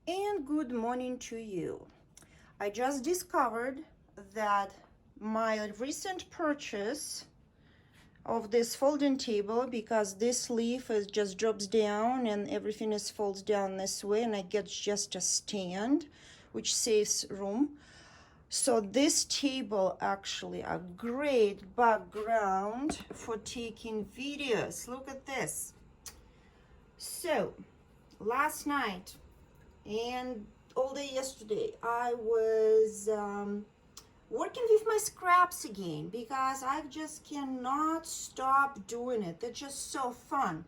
And good morning to you. I just discovered that my recent purchase of this folding table, because this leaf is just drops down and everything is folds down this way, and I get just a stand which saves room. So this table actually a great background for taking videos. Look at this. So last night and all day yesterday I was working with my scraps again because I just cannot stop doing it. They're just so fun,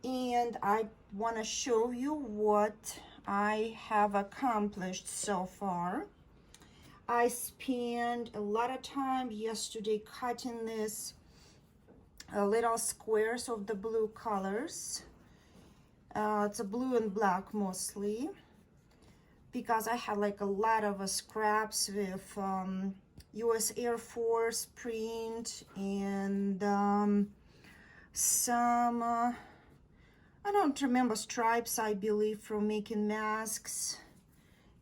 and I want to show you what I have accomplished so far. I spent a lot of time yesterday cutting this little squares of the blue colors. It's a blue and black mostly, because I had like a lot of scraps with US Air Force print and some, I don't remember, stripes, I believe, from making masks,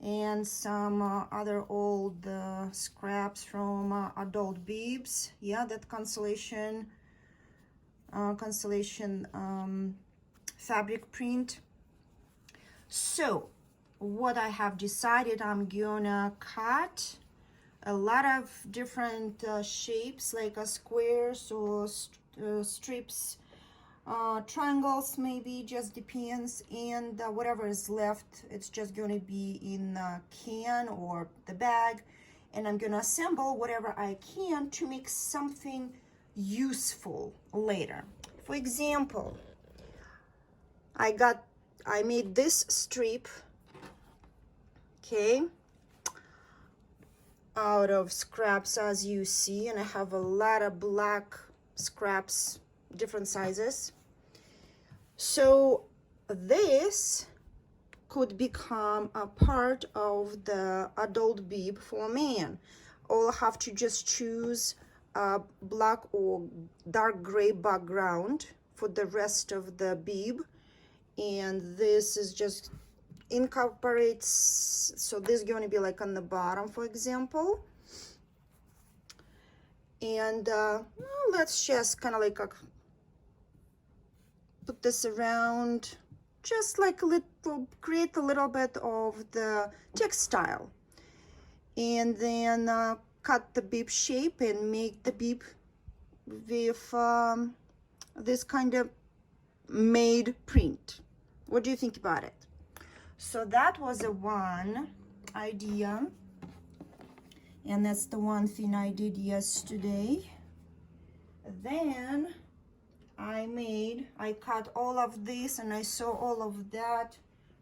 and some other old scraps from adult bibs. Yeah, that constellation fabric print. So what I have decided, I'm gonna cut a lot of different shapes, like squares or strips, triangles, maybe, just depends, and whatever is left, it's just gonna be in a can or the bag, and I'm gonna assemble whatever I can to make something useful later. For example, I made this strip, okay, out of scraps, as you see, and I have a lot of black scraps, different sizes. So this could become a part of the adult bib for a man. All I have to just choose a black or dark gray background for the rest of the bib, and this is just incorporates, so this is going to be like on the bottom, for example. And well, let's just kind of like put this around, just like a little, create a little bit of the textile, and then cut the bib shape and make the bib with this kind of made print. What do you think about it? So that was a one idea, and that's the one thing I did yesterday. Then I cut all of this and I sew all of that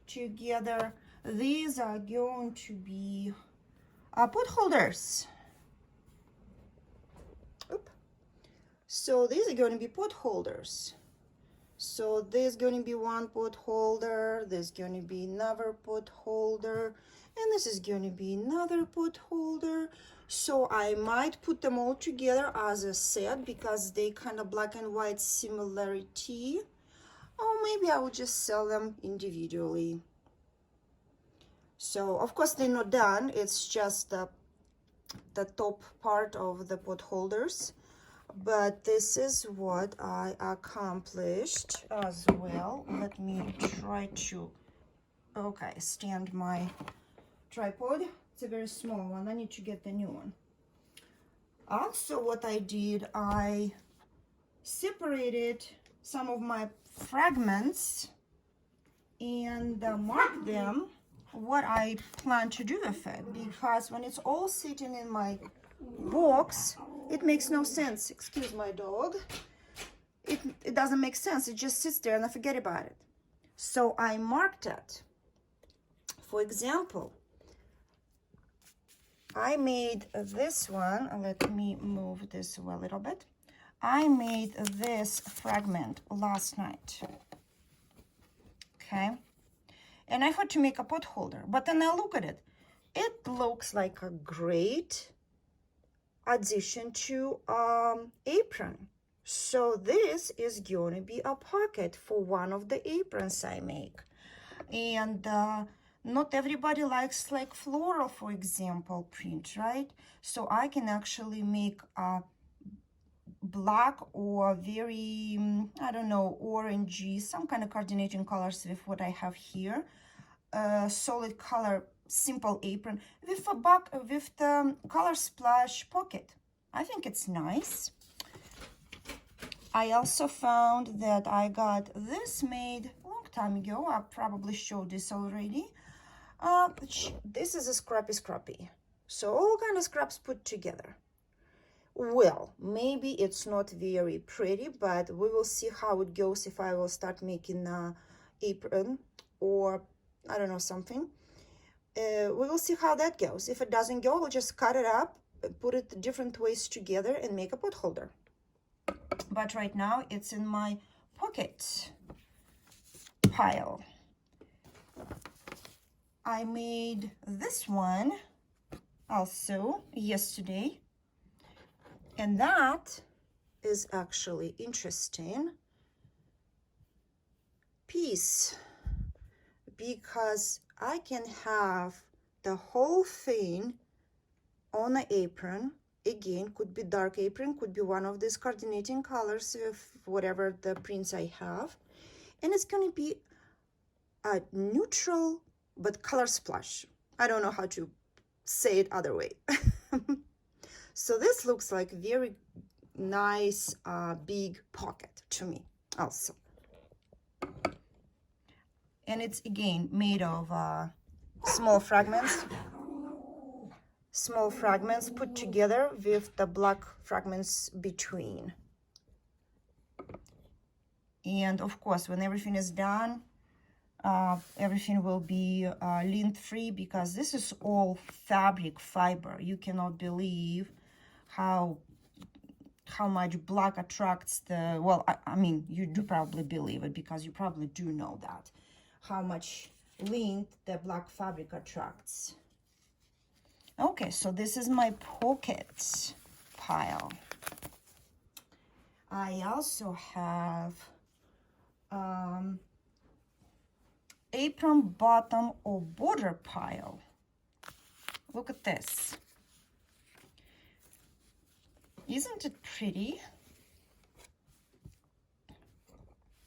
together. These are going to be pot holders. Oop. So these are going to be pot holders. So there's going to be one pot holder, there's going to be another pot holder, and this is going to be another pot holder. So I might put them all together as a set because they kind of black and white similarity. Or maybe I will just sell them individually. So of course they're not done, it's just the top part of the pot holders. But this is what I accomplished as well. Let me try to, okay, stand my tripod. It's a very small one. I need to get the new one. Also, what I did, I separated some of my fragments and marked them what I plan to do with it, because when it's all sitting in my box, it makes no sense. Excuse my dog. It doesn't make sense. It just sits there and I forget about it. So I marked it. For example, I made this one. Let me move this a little bit. I made this fragment last night. Okay. And I had to make a pot holder. But then I look at it. It looks like a great addition to apron. So this is going to be a pocket for one of the aprons I make. And not everybody likes like floral, for example, print, right? So I can actually make a black or very, I don't know, orangey, some kind of coordinating colors with what I have here. Solid color, simple apron with with the color splash pocket. I think it's nice. I also found that I got this made a long time ago. I probably showed this already. This is a scrappy. So all kind of scraps put together. Well, maybe it's not very pretty, but we will see how it goes if I will start making an apron or I don't know, something. We will see how that goes. If it doesn't go, we'll just cut it up, put it different ways together and make a pot holder. But right now it's in my pocket pile. I made this one also yesterday, and that is actually interesting piece because I can have the whole thing on an apron. Again, could be dark apron, could be one of these coordinating colors with whatever the prints I have, and it's going to be a neutral but color splash. I don't know how to say it other way. So this looks like very nice big pocket to me also, and it's again made of small fragments put together with the black fragments between. And of course, when everything is done, everything will be lint free because this is all fabric fiber. You cannot believe how much black attracts the, well, I mean, you do probably believe it because you probably do know that, how much lint the black fabric attracts. Okay, so this is my pocket pile. I also have apron bottom or border pile. Look at this. Isn't it pretty?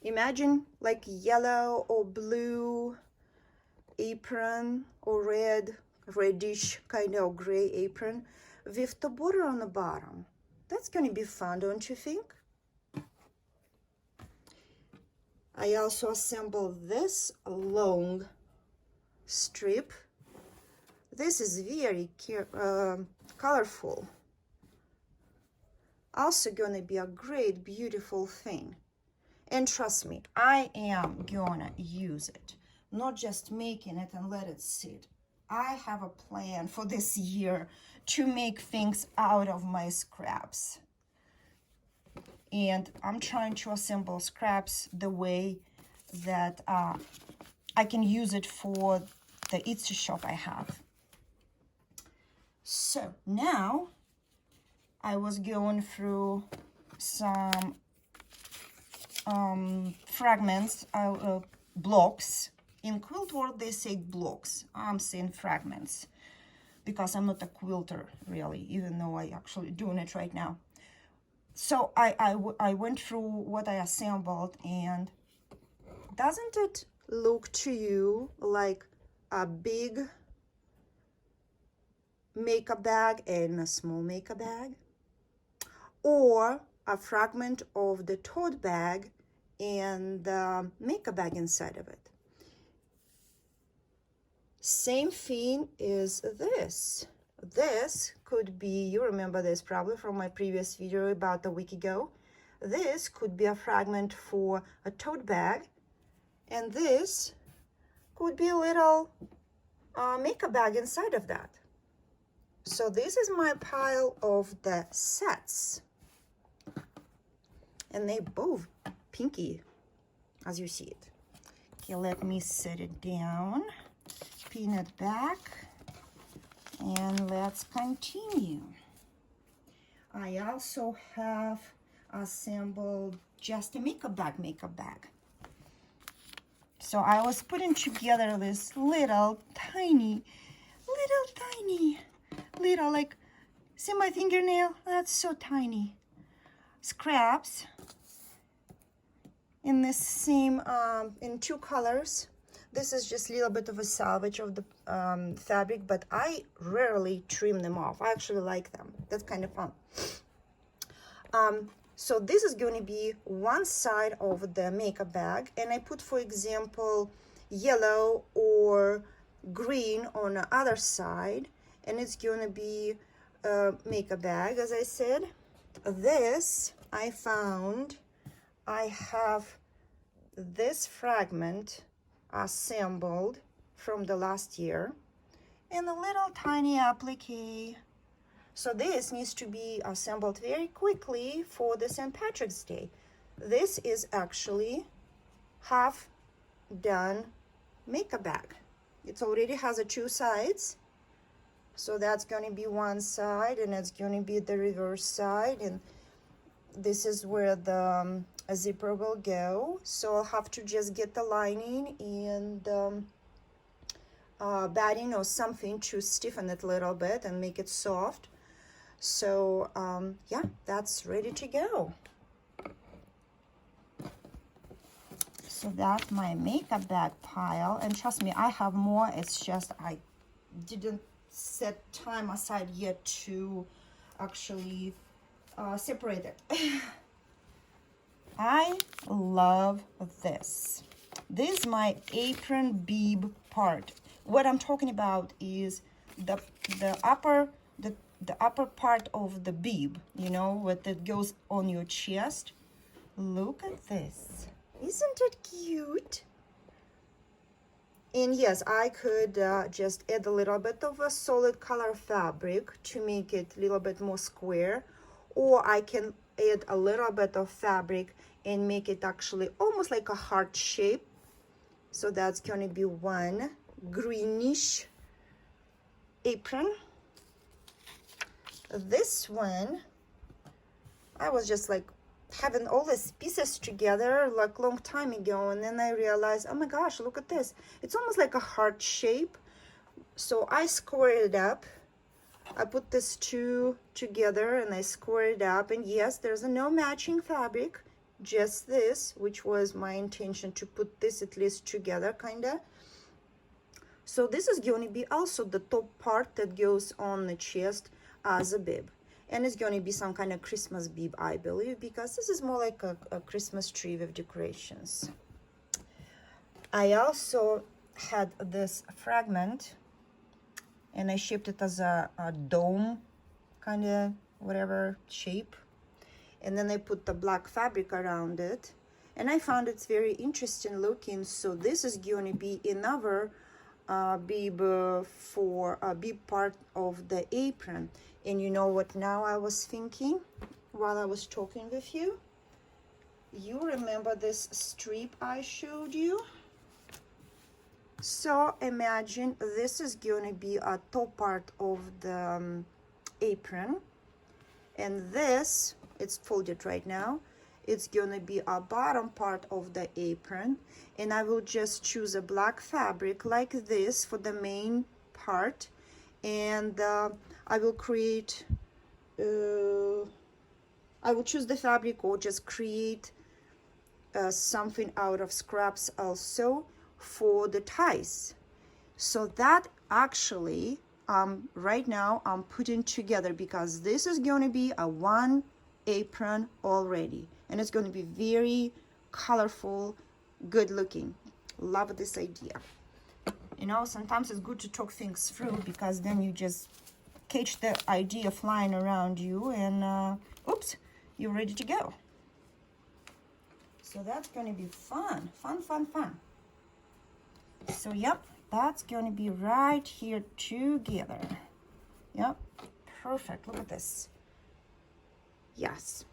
Imagine like yellow or blue apron or reddish kind of gray apron with the border on the bottom. That's going to be fun, don't you think? I also assembled this long strip. This is very colorful. Also gonna be a great, beautiful thing. And trust me, I am gonna use it. Not just making it and let it sit. I have a plan for this year to make things out of my scraps. And I'm trying to assemble scraps the way that I can use it for the Etsy shop I have. So now I was going through some fragments, blocks. In quilt world, they say blocks. I'm saying fragments because I'm not a quilter, really, even though I actually doing it right now. So I went through what I assembled, and doesn't it look to you like a big makeup bag and a small makeup bag? Or a fragment of the tote bag and the makeup bag inside of it? Same thing is this. This could be, you remember this probably from my previous video about a week ago. This could be a fragment for a tote bag, and this could be a little makeup bag inside of that. So this is my pile of the sets, and they both pinky as you see it. Okay, let me set it down, pin it back, and let's continue. I also have assembled just a makeup bag. So I was putting together this little tiny, like, see my fingernail? That's so tiny. Scraps in this same, in two colors. This is just a little bit of a salvage of the fabric, but I rarely trim them off. I actually like them. That's kind of fun. So this is going to be one side of the makeup bag, and I put, for example, yellow or green on the other side, and it's going to be a makeup bag, as I said. This I found, I have this fragment assembled from the last year, and a little tiny applique. So this needs to be assembled very quickly for the St. Patrick's Day. This is actually half done makeup bag. It already has a two sides. So that's going to be one side, and it's going to be the reverse side. And this is where the zipper will go. So I'll have to just get the lining and batting or something to stiffen it a little bit and make it soft. So yeah, that's ready to go. So that's my makeup bag pile, and trust me, I have more. It's just I didn't set time aside yet to actually separate it. I love this. This is my apron bib part. What I'm talking about is the upper part of the bib, you know, what that goes on your chest. Look at this. Isn't it cute? And yes, I could just add a little bit of a solid color fabric to make it a little bit more square, or I can add a little bit of fabric and make it actually almost like a heart shape. So that's going to be one greenish apron. This one, I was just like having all these pieces together like long time ago, and then I realized, oh my gosh, look at this. It's almost like a heart shape. So I squared it up. I put these two together and I squared it up, and yes, there's no matching fabric, just this, which was my intention, to put this at least together kinda. So this is going to be also the top part that goes on the chest as a bib, and it's going to be some kind of Christmas bib, I believe, because this is more like a Christmas tree with decorations. I also had this fragment, and I shaped it as a dome kind of whatever shape, and then I put the black fabric around it, and I found it's very interesting looking. So this is going to be another bib for a bib part of the apron. And you know what now I was thinking while I was talking with you? You remember this strip I showed you? So imagine this is going to be a top part of the apron, and this, it's folded right now, it's going to be a bottom part of the apron, and I will just choose a black fabric like this for the main part, and I will create I will choose the fabric or just create something out of scraps also for the ties. So that actually right now I'm putting together, because this is going to be a one apron already, and it's going to be very colorful, good looking. Love this idea. You know, sometimes it's good to talk things through, because then you just catch the idea flying around you, and oops, you're ready to go. So that's going to be fun. So yep, that's going to be right here together. Yep, perfect. Look at this. Yes,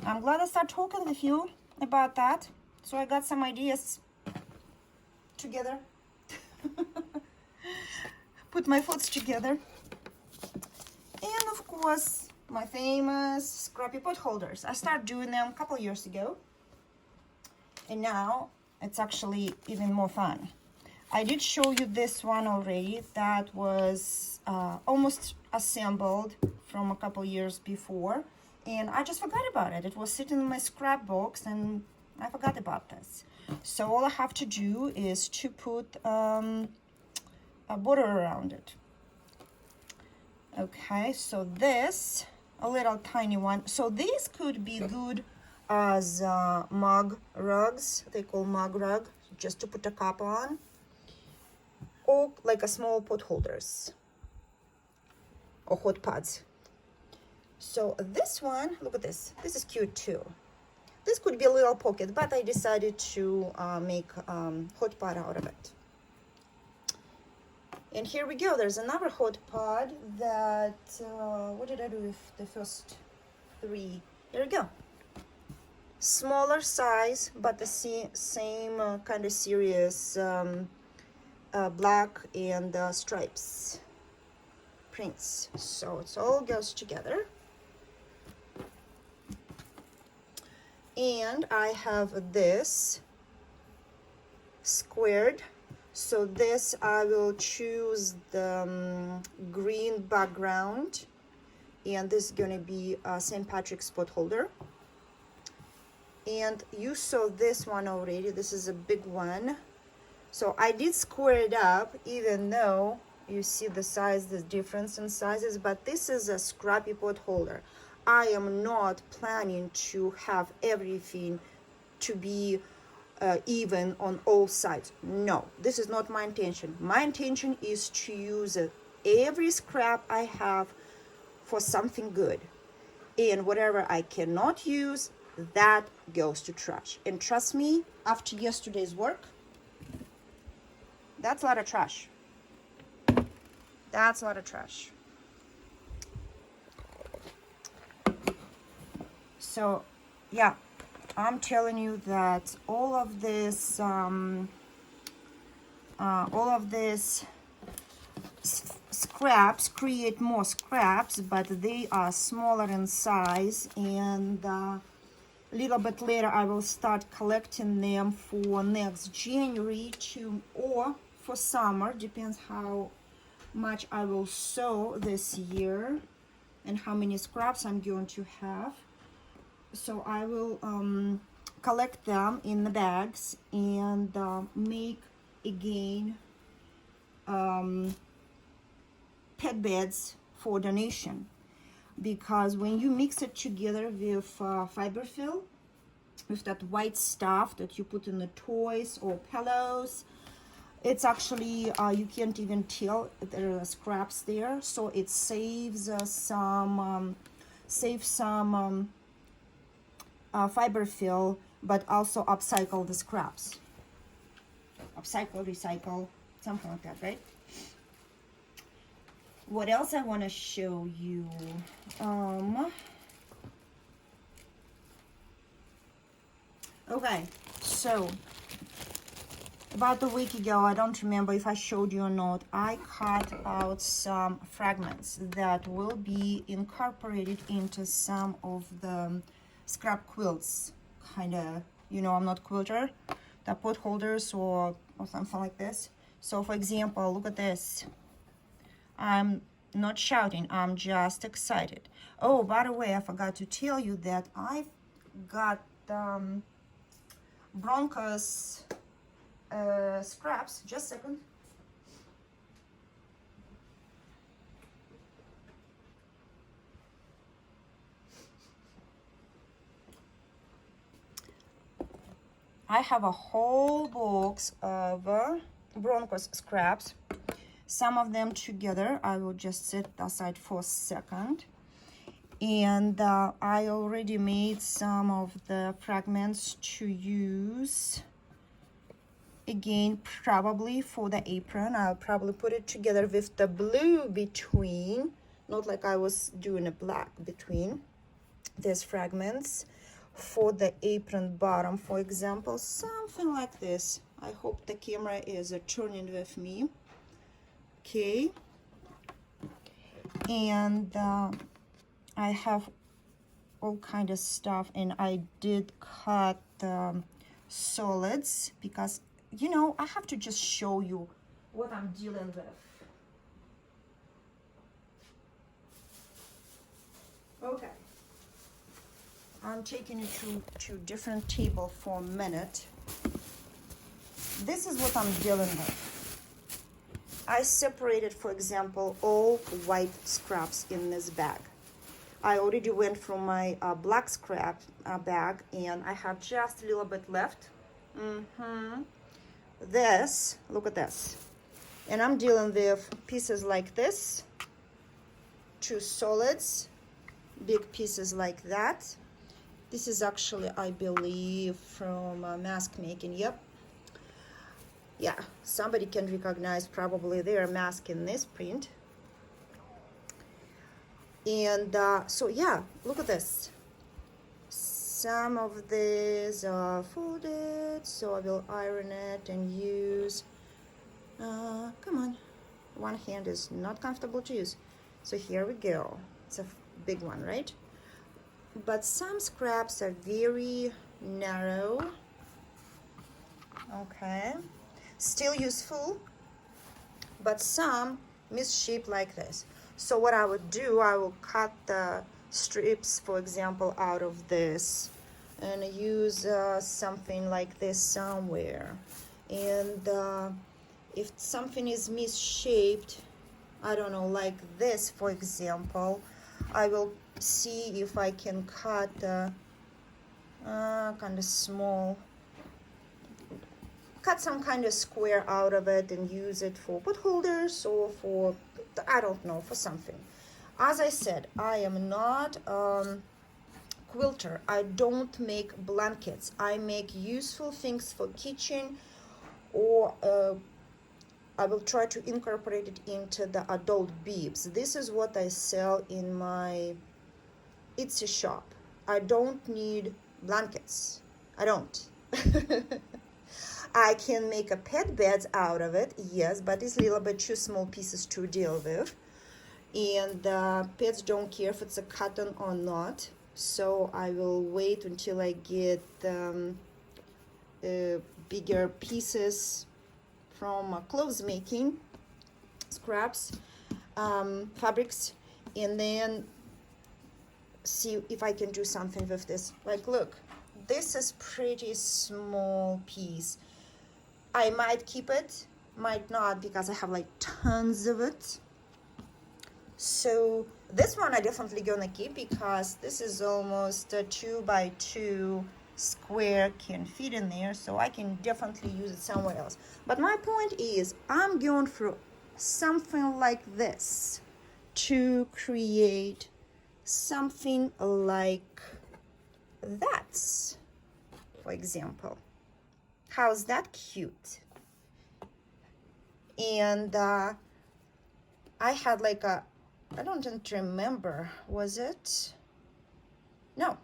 I'm glad I started talking with you about that, so I got some ideas together. Put my thoughts together. And of course, my famous scrappy pot holders. I started doing them a couple years ago, and now it's actually even more fun. I did show you this one already. That was almost assembled from a couple years before, and I just forgot about it. It was sitting in my scrapbox and I forgot about this. So all I have to do is to put a border around it. Okay, so this, a little tiny one. So these could be good as mug rugs. They call mug rug, just to put a cup on, or like a small pot holders or hot pots. So this one, look at this. This is cute too. This could be a little pocket, but I decided to make hot pot out of it. And here we go. There's another hot pot that, what did I do with the first three? Here we go. Smaller size, but the same kind of serious black and stripes prints. So it all goes together. And I have this squared. So this I will choose the green background, and this is gonna be a St. Patrick's pot holder. And you saw this one already. This is a big one. So I did square it up, even though you see the size, the difference in sizes, but this is a scrappy pot holder. I am not planning to have everything to be even on all sides. No, this is not my intention. My intention is to use every scrap I have for something good. And whatever I cannot use, that goes to trash. And trust me, after yesterday's work, that's a lot of trash. That's a lot of trash. So, yeah, I'm telling you that all of this scraps create more scraps, but they are smaller in size, and a little bit later I will start collecting them for next January or for summer, depends how much I will sew this year and how many scraps I'm going to have. So I will collect them in the bags and make again pet beds for donation, because when you mix it together with fiberfill, with that white stuff that you put in the toys or pillows, it's actually you can't even tell there are scraps there. So it saves some fiberfill, but also upcycle the scraps. Upcycle, recycle, something like that, right? What else I want to show you? Okay, so about a week ago, I don't remember if I showed you or not, I cut out some fragments that will be incorporated into some of the scrap quilts. Kind of, you know, I'm not quilter, the pot holders or something like this. So for example, look at this. I'm not shouting, I'm just excited. Oh, by the way, I forgot to tell you that I've got Bronco's scraps. Just a second. I have a whole box of Bronco's scraps. Some of them together, I will just set aside for a second. And I already made some of the fragments to use. Again, probably for the apron, I'll probably put it together with the blue between, not like I was doing a black between these fragments. For the apron bottom, for example, something like this. I hope the camera is turning with me. Okay. And I have all kind of stuff, and I did cut solids, because, you know, I have to just show you what I'm dealing with. Okay. I'm taking you to different table for a minute. This is what I'm dealing with. I separated, for example, all white scraps in this bag. I already went from my black scrap bag, and I have just a little bit left. This, look at this. And I'm dealing with pieces like this, 2 solids, big pieces like that. This is actually, I believe, from mask making. Yep. Yeah, somebody can recognize probably their mask in this print. And so yeah, look at this. Some of these are folded, so I will iron it and use, come on, one hand is not comfortable to use. So here we go. It's a big one, right? But some scraps are very narrow. Okay, still useful, but some misshaped like this. So what I would do, I will cut the strips, for example, out of this and use something like this somewhere. And if something is misshaped, I don't know, like this, for example, I will see if I can cut kind of small, cut some kind of square out of it and use it for pot holders or for, I don't know, for something. As I said, I am not quilter. I don't make blankets. I make useful things for kitchen, or I will try to incorporate it into the adult bibs. This is what I sell in my Etsy shop. I don't need blankets. I don't. I can make a pet beds out of it, yes, but it's a little bit too small pieces to deal with. And pets don't care if it's a cotton or not, so I will wait until I get bigger pieces from clothes making, scraps, fabrics, and then see if I can do something with this. Like, look, this is pretty small piece. I might keep it, might not, because I have like tons of it. So this one I definitely gonna keep, because this is almost a 2 by 2 square, can fit in there, so I can definitely use it somewhere else. But my point is, I'm going for something like this to create something like that, for example. How's that cute? And I had like a, I don't remember, was it? No,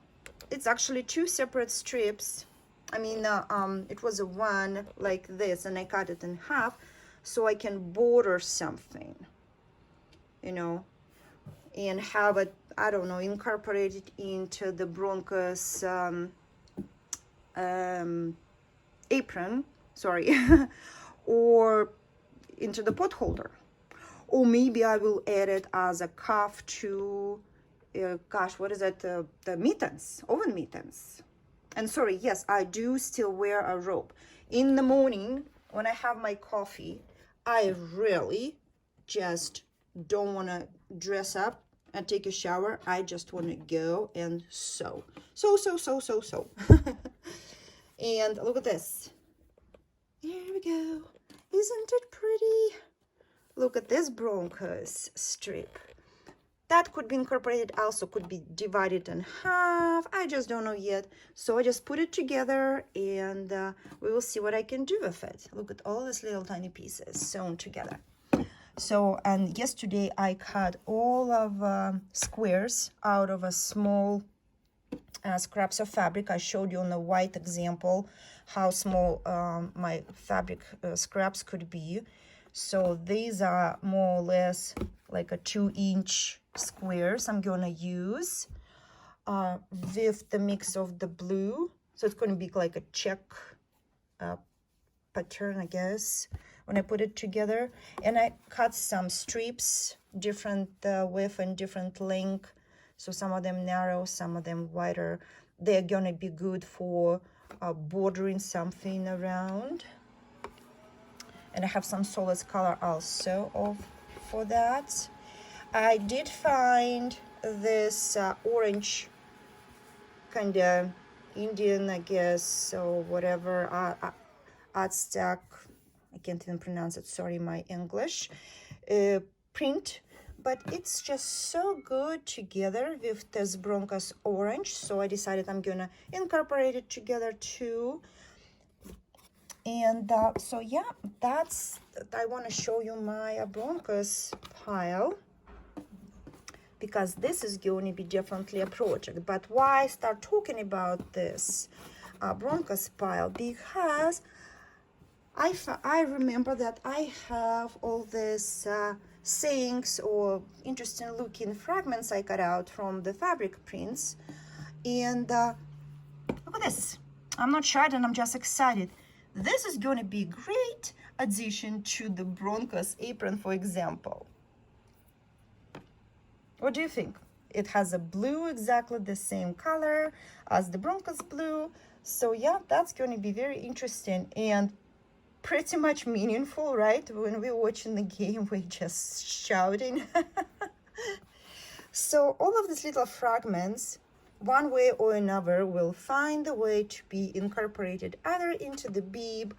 it's actually 2 separate strips. I mean, it was a one like this, and I cut it in half so I can border something, you know, and have it, I don't know, incorporated into the Bronco's apron, sorry, or into the pot holder. Or maybe I will add it as a cuff to, gosh, what is it? The mittens, oven mittens. And sorry, yes, I do still wear a robe. In the morning, when I have my coffee, I really just don't want to dress up and take a shower. I just want to go and sew. Sew. And look at this. There we go. Isn't it pretty? Look at this Bronco's strip. That could be incorporated, also could be divided in half. I just don't know yet. So I just put it together, and we will see what I can do with it. Look at all these little tiny pieces sewn together. So, and yesterday I cut all of squares out of a small scraps of fabric. I showed you on the white example how small my fabric scraps could be. So these are more or less like a 2-inch squares I'm gonna use with the mix of the blue. So it's gonna be like a check pattern, I guess, when I put it together. And I cut some strips, different width and different length. So some of them narrow, some of them wider. They're gonna be good for bordering something around. And I have some solid color also for that. I did find this orange kind of Indian, I guess, or whatever, Aztec, I can't even pronounce it, sorry, my English, print. But it's just so good together with this Broncos orange. So I decided I'm gonna incorporate it together too. And so yeah, I want to show you my Broncos pile, because this is going to be definitely a project. But why I start talking about this Broncos pile? Because I remember that I have all these sayings or interesting looking fragments I cut out from the fabric prints. And look at this. I'm not shy and I'm just excited. This is going to be a great addition to the Broncos apron, for example. What do you think? It has a blue, exactly the same color as the Broncos blue. So yeah, that's going to be very interesting and pretty much meaningful, right? When we're watching the game, we're just shouting. So all of these little fragments, one way or another, will find a way to be incorporated either into the bib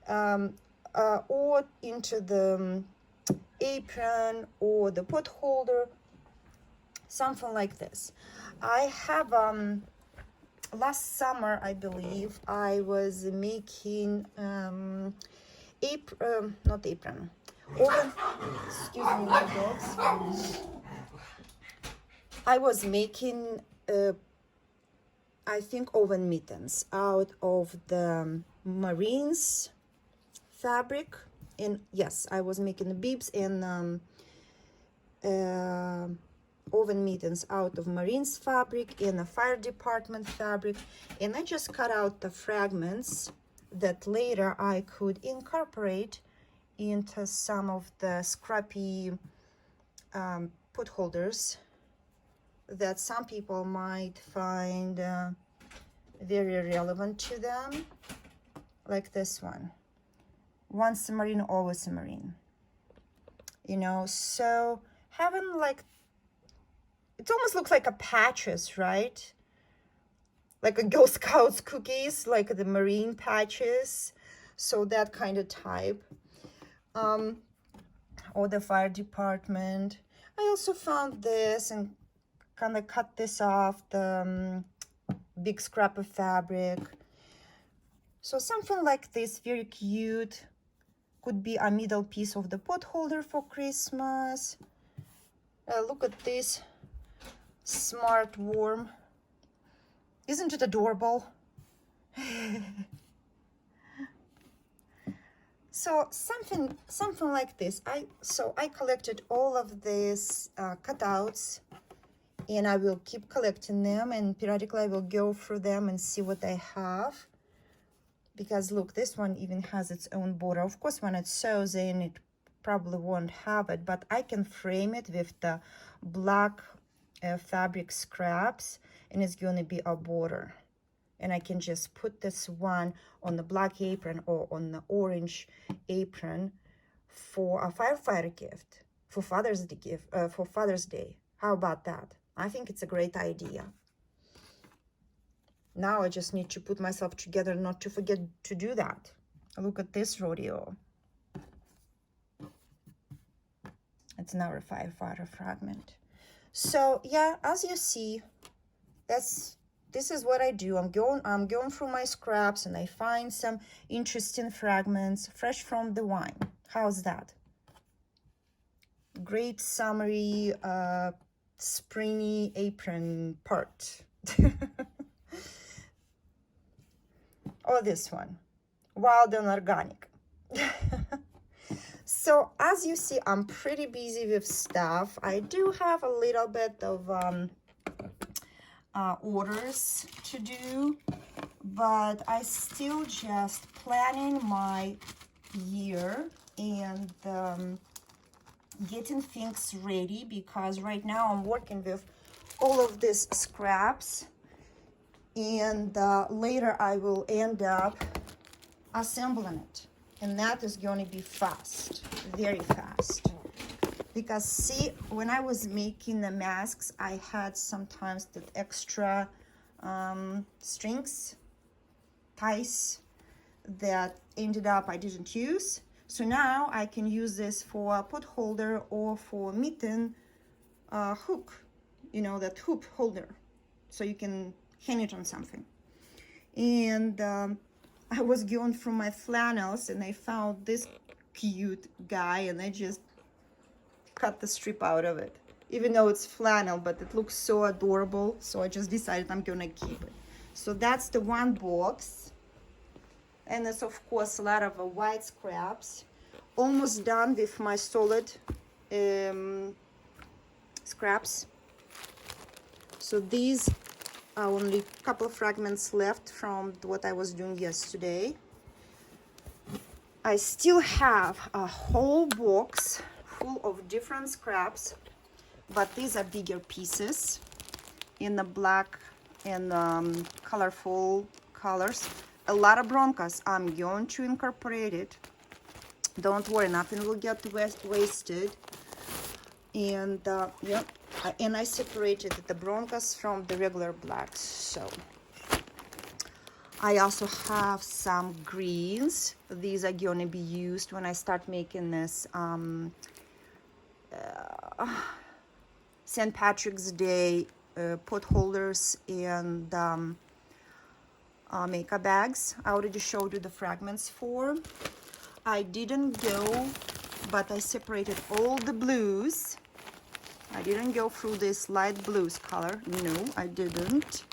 or into the apron or the pot holder, something like this. I have last summer, I believe, I was making oven, excuse me, my dogs. I was making I think oven mittens out of the Marines fabric. And yes, I was making the bibs and oven mittens out of Marines fabric and a fire department fabric. And I just cut out the fragments that later I could incorporate into some of the scrappy pot holders that some people might find very relevant to them, like this one. Once a Marine, always a Marine. You know, so having like, it almost looks like a patches, right? Like a Girl Scouts cookies, like the Marine patches. So that kind of type. Or the fire department. I also found this and kind of cut this off the big scrap of fabric. So something like this, very cute. Could be a middle piece of the pot holder for Christmas. Look at this smart worm. Isn't it adorable? So something like this. I collected all of these cutouts, and I will keep collecting them, and periodically I will go through them and see what I have. Because look, this one even has its own border. Of course, when it sews in, it probably won't have it, but I can frame it with the black fabric scraps, and it's going to be a border. And I can just put this one on the black apron or on the orange apron for a firefighter gift, for Father's Day. How about that? I think it's a great idea. Now I just need to put myself together not to forget to do that. Look at this rodeo. It's another firefighter fragment. So yeah, as you see, this is what I do. I'm going through my scraps and I find some interesting fragments fresh from the wine. How's that? Great summery, springy apron part. Or this one, wild and organic. So as you see, I'm pretty busy with stuff. I do have a little bit of orders to do, but I still just planning my year and getting things ready, because right now I'm working with all of these scraps, and later I will end up assembling it, and that is going to be fast, very fast. Because see, when I was making the masks, I had sometimes that extra strings, ties, that ended up I didn't use. So now I can use this for a pot holder or for mitten hook, you know, that hoop holder, so you can hang it on something. And I was going through my flannels and I found this cute guy, and I just cut the strip out of it, even though it's flannel, but it looks so adorable, so I just decided I'm gonna keep it. So that's the one box, and it's of course a lot of white scraps. Almost done with my solid scraps. So these are only a couple of fragments left from what I was doing yesterday. I still have a whole box full of different scraps, but these are bigger pieces in the black and colorful colors. A lot of broncos. I'm going to incorporate it. Don't worry, nothing will get wasted. And yeah, and I separated the broncos from the regular blacks. So I also have some greens. These are going to be used when I start making this St. Patrick's Day pot holders and makeup bags. I already showed you the fragments for. I didn't go, but I separated all the blues. I didn't go through this light blues color. No, I didn't.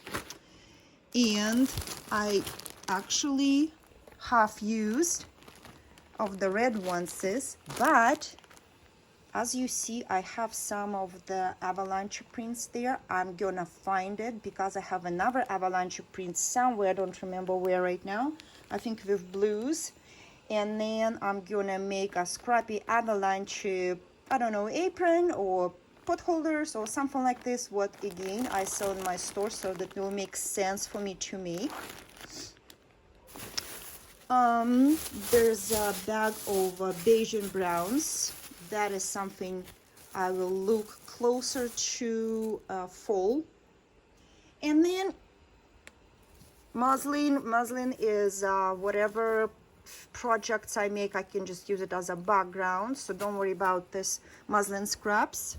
And I actually have used of the red ones, but as you see, I have some of the avalanche prints there. I'm gonna find it because I have another avalanche print somewhere. I don't remember where right now. I think with blues. And then I'm gonna make a scrappy avalanche, I don't know, apron or pot holders or something like this. What again I sell in my store, so that will make sense for me to make. There's a bag of beige and browns. That is something I will look closer to fall. And then muslin is whatever projects I make, I can just use it as a background, so don't worry about this muslin scraps.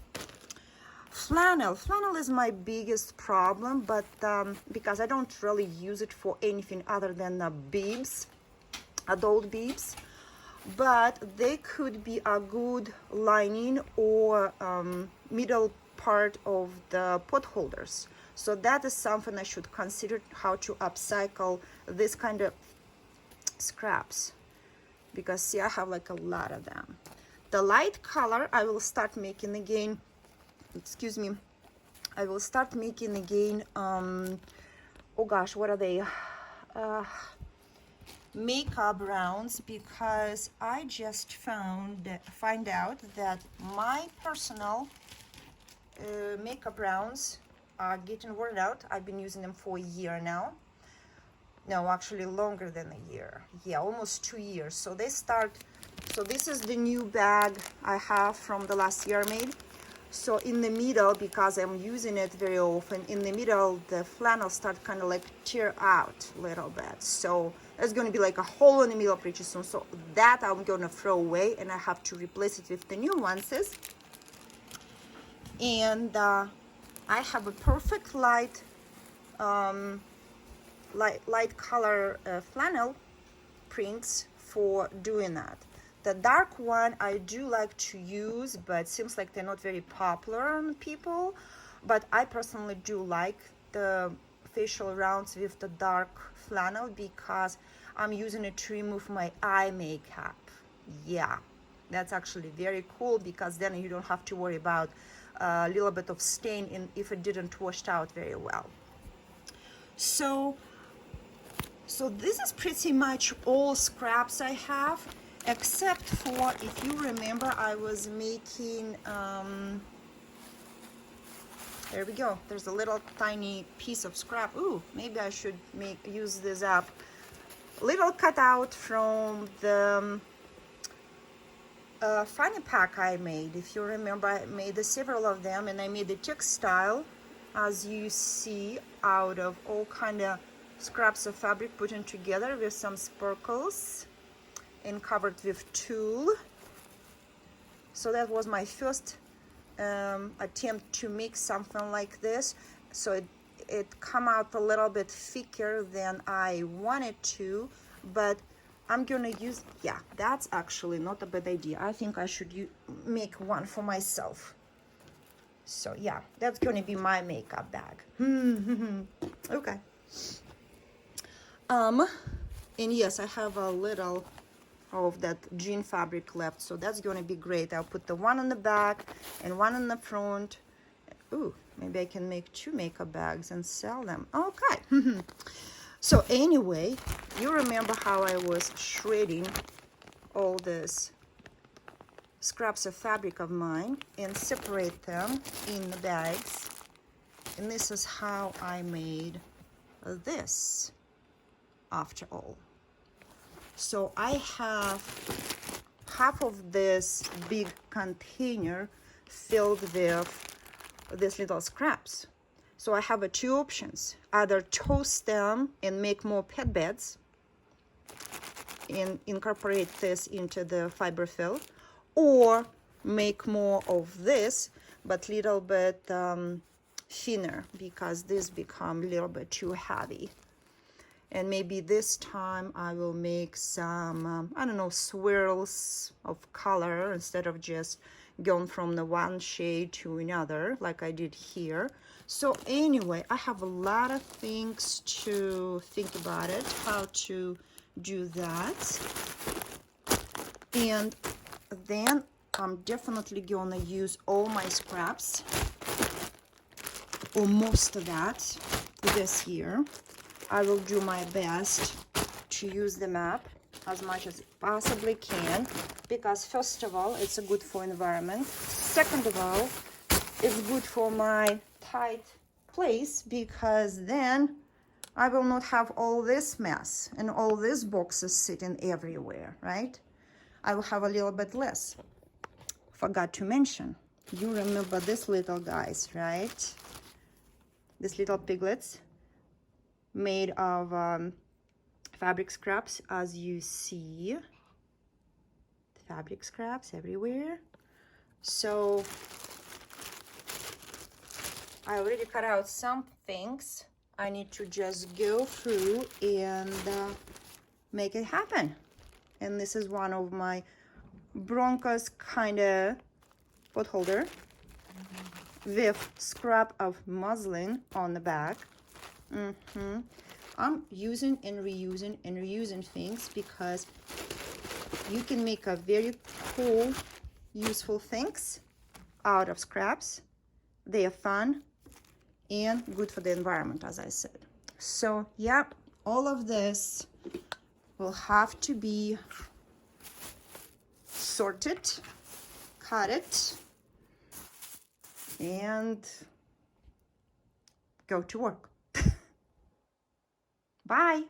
Flannel is my biggest problem, but because I don't really use it for anything other than bibs, adult bibs, but they could be a good lining or middle part of the pot holders. So that is something I should consider, how to upcycle this kind of scraps, because see, I have like a lot of them. The light color I will start making again, excuse me, I will start making again oh gosh, what are they, makeup browns, because I just find out that my personal makeup browns are getting worn out. I've been using them for a year now. No, actually longer than a year. Yeah, almost 2 years. So they start, so this is the new bag I have from the last year I made. So in the middle, because I'm using it very often, in the middle the flannel start kind of like tear out a little bit. So there's going to be like a hole in the middle pretty soon. So that I'm going to throw away, and I have to replace it with the new ones. And I have a perfect light light color flannel prints for doing that. The dark one I do like to use, but seems like they're not very popular on people. But I personally do like the facial rounds with the dark flannel, because I'm using it to remove my eye makeup. Yeah, that's actually very cool, because then you don't have to worry about a little bit of stain if it didn't wash out very well. So So this is pretty much all scraps I have, except for, if you remember, I was making, there we go, there's a little tiny piece of scrap. Ooh, maybe I should use this up. Little cutout from the funny pack I made. If you remember, I made several of them, and I made a textile, as you see, out of all kind of scraps of fabric put in together with some sparkles and covered with tulle. So that was my first attempt to make something like this. So it come out a little bit thicker than I wanted to, but I'm gonna use, yeah, that's actually not a bad idea. I think I should make one for myself. So yeah, that's gonna be my makeup bag. Okay. And yes, I have a little of that jean fabric left, so that's gonna be great. I'll put the one on the back and one on the front. Ooh, maybe I can make 2 makeup bags and sell them. Okay. So anyway, you remember how I was shredding all this scraps of fabric of mine and separate them in the bags, and this is how I made this after all. So I have half of this big container filled with these little scraps. So I have 2 options: either toast them and make more pet beds and incorporate this into the fiber fill, or make more of this but little bit thinner, because this become a little bit too heavy. And maybe this time I will make some I don't know, swirls of color instead of just going from the one shade to another like I did here. So anyway, I have a lot of things to think about it, how to do that. And then I'm definitely gonna use all my scraps, or most of that, this year. I will do my best to use them up as much as I possibly can, because first of all, it's good for environment. Second of all, it's good for my tight place, because then I will not have all this mess and all these boxes sitting everywhere, right? I will have a little bit less. Forgot to mention, you remember these little guys, right? These little piglets made of fabric scraps, as you see. Fabric scraps everywhere. So I already cut out some things. I need to just go through and make it happen. And this is one of my Broncos kind of pot holder with scrap of muslin on the back. I'm using and reusing things, because you can make a very cool, useful things out of scraps. They are fun and good for the environment, as I said. So yeah, all of this will have to be sorted, cut it, and go to work. Bye.